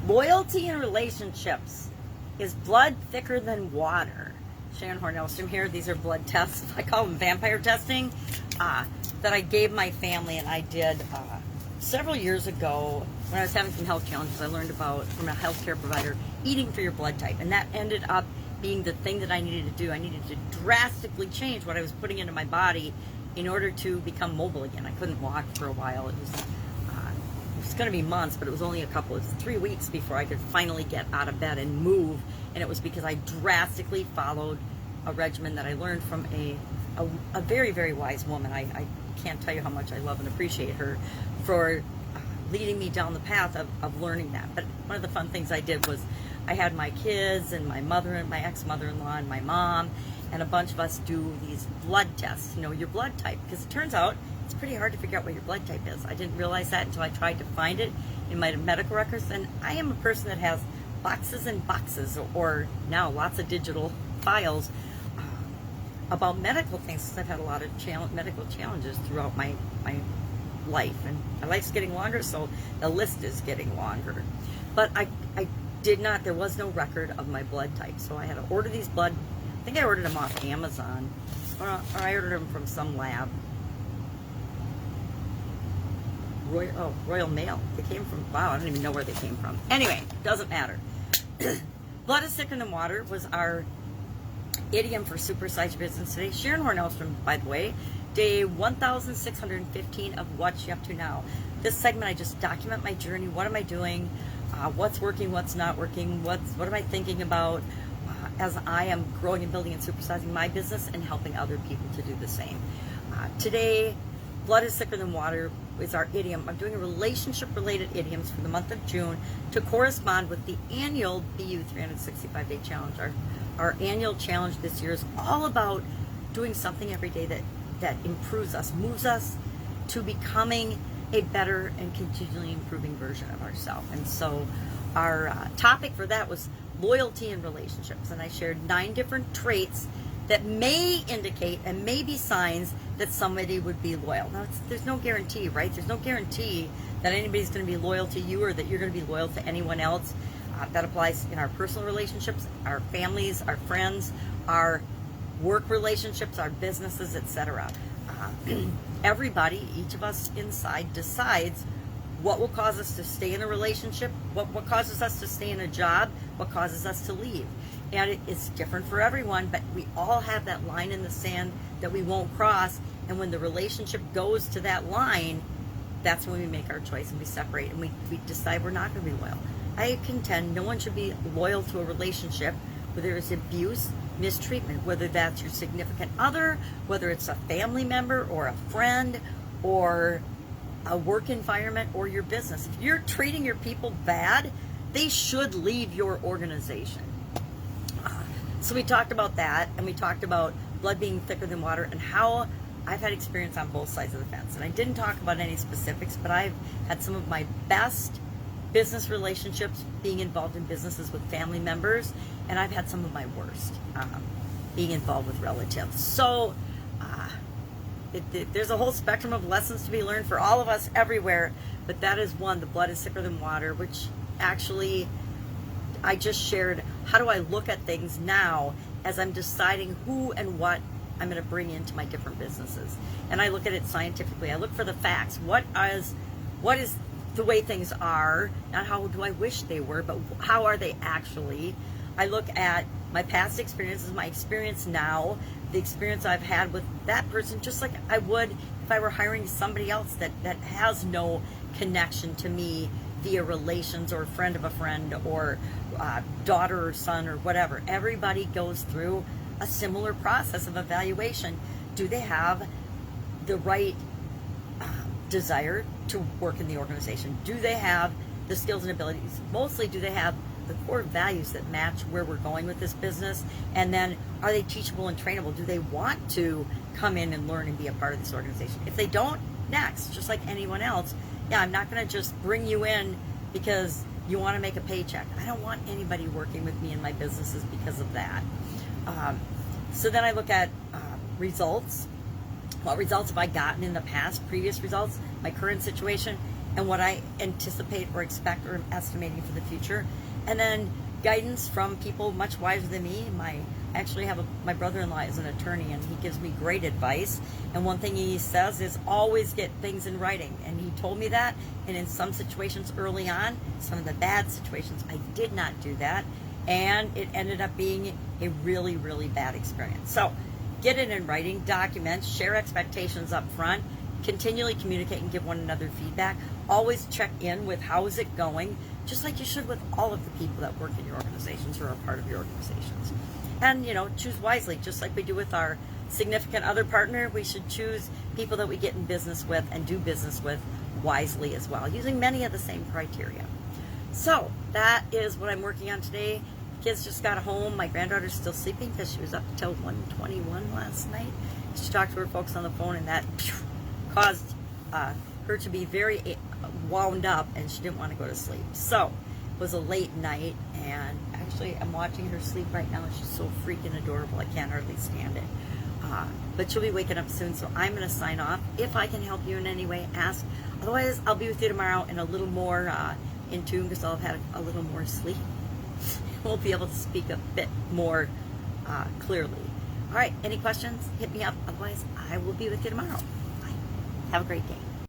Loyalty in relationships. Is blood thicker than water? Sharon Horne-Ellstrom here. These are blood tests. I call them vampire testing that I gave my family, and I did several years ago when I was having some health challenges. I learned about, from a healthcare provider, eating for your blood type, and that ended up being the thing that I needed to do. I needed to drastically change what I was putting into my body in order to become mobile again. I couldn't walk for a while. It was going to be months, but it was only 3 weeks before I could finally get out of bed and move. And it was because I drastically followed a regimen that I learned from a very, very wise woman. I can't tell you how much I love and appreciate her for leading me down the path of learning that. But one of the fun things I did was I had my kids and my mother and my ex-mother-in-law and my mom and a bunch of us do these blood tests, your blood type, because it turns out it's pretty hard to figure out what your blood type is. I didn't realize that until I tried to find it in my medical records, and I am a person that has boxes and boxes, or now lots of digital files about medical things, because I've had a lot of medical challenges throughout my life, and my life's getting longer, so the list is getting longer. But I there was no record of my blood type, so I had to order these blood. I think I ordered them off Amazon, or I ordered them from some lab. Royal Mail. They came from, wow, I don't even know where they came from. Anyway, doesn't matter. Blood is thicker than water was our idiom for Supersize Your Business today. Sharon Horne-Ellstrom, by the way, day 1615 of What's You Up To Now. This segment, I just document my journey. What am I doing? What's working? What's not working? What am I thinking about as I am growing and building and supersizing my business and helping other people to do the same. Today, blood is thicker than water is our idiom. I'm doing a relationship-related idioms for the month of June to correspond with the annual BU 365-day challenge. Our annual challenge this year is all about doing something every day that improves us, moves us to becoming a better and continually improving version of ourselves. And so our topic for that was loyalty in relationships. And I shared 9 different traits that may indicate and may be signs that somebody would be loyal. Now, there's no guarantee, right? There's no guarantee that anybody's going to be loyal to you or that you're going to be loyal to anyone else. That applies in our personal relationships, our families, our friends, our work relationships, our businesses, etc. Everybody, each of us inside, decides what will cause us to stay in a relationship, what causes us to stay in a job, what causes us to leave. And it's different for everyone, but we all have that line in the sand that we won't cross. And when the relationship goes to that line, that's when we make our choice and we separate and we decide we're not going to be loyal. I contend no one should be loyal to a relationship where there is abuse, mistreatment, whether that's your significant other, whether it's a family member or a friend or a work environment or your business. If you're treating your people bad, they should leave your organization. So we talked about that, and we talked about blood being thicker than water and how I've had experience on both sides of the fence. And I didn't talk about any specifics, but I've had some of my best business relationships being involved in businesses with family members, and I've had some of my worst being involved with relatives. So there's a whole spectrum of lessons to be learned for all of us everywhere, but that is one, the blood is thicker than water, which actually I just shared. How do I look at things now as I'm deciding who and what I'm going to bring into my different businesses? And I look at it scientifically. I look for the facts. What is the way things are, not how do I wish they were, but how are they actually? I look at my past experiences, my experience now, the experience I've had with that person, just like I would if I were hiring somebody else that has no connection to me via relations or friend of a friend or daughter or son or whatever. Everybody goes through a similar process of evaluation. Do they have the right desire to work in the organization? Do they have the skills and abilities? Mostly, do they have the core values that match where we're going with this business? And then, are they teachable and trainable? Do they want to come in and learn and be a part of this organization? If they don't, next, just like anyone else, yeah, I'm not going to just bring you in because you want to make a paycheck. I don't want anybody working with me in my businesses because of that. So then I look at results. What results have I gotten in the past, previous results, my current situation, and what I anticipate or expect or am estimating for the future. And then guidance from people much wiser than me. I actually have my brother-in-law is an attorney, and he gives me great advice. And one thing he says is always get things in writing. And he told me that. And in some situations early on, some of the bad situations, I did not do that. And it ended up being a really, really bad experience. So get it in writing, document, share expectations up front, continually communicate and give one another feedback. Always check in with how is it going, just like you should with all of the people that work in your organizations or are part of your organizations. And, choose wisely, just like we do with our significant other partner. We should choose people that we get in business with and do business with wisely as well, using many of the same criteria. So that is what I'm working on today. Kids just got home. My granddaughter's still sleeping because she was up until 1:21 last night. She talked to her folks on the phone, and that caused her to be very wound up, and she didn't want to go to sleep. So it was a late night, and actually I'm watching her sleep right now, and she's so freaking adorable. I can't hardly stand it. But she'll be waking up soon, so I'm going to sign off. If I can help you in any way, ask. Otherwise, I'll be with you tomorrow and a little more in tune because I'll have had a little more sleep. We'll be able to speak a bit more clearly. All right, any questions? Hit me up. Otherwise, I will be with you tomorrow. Bye. Have a great day.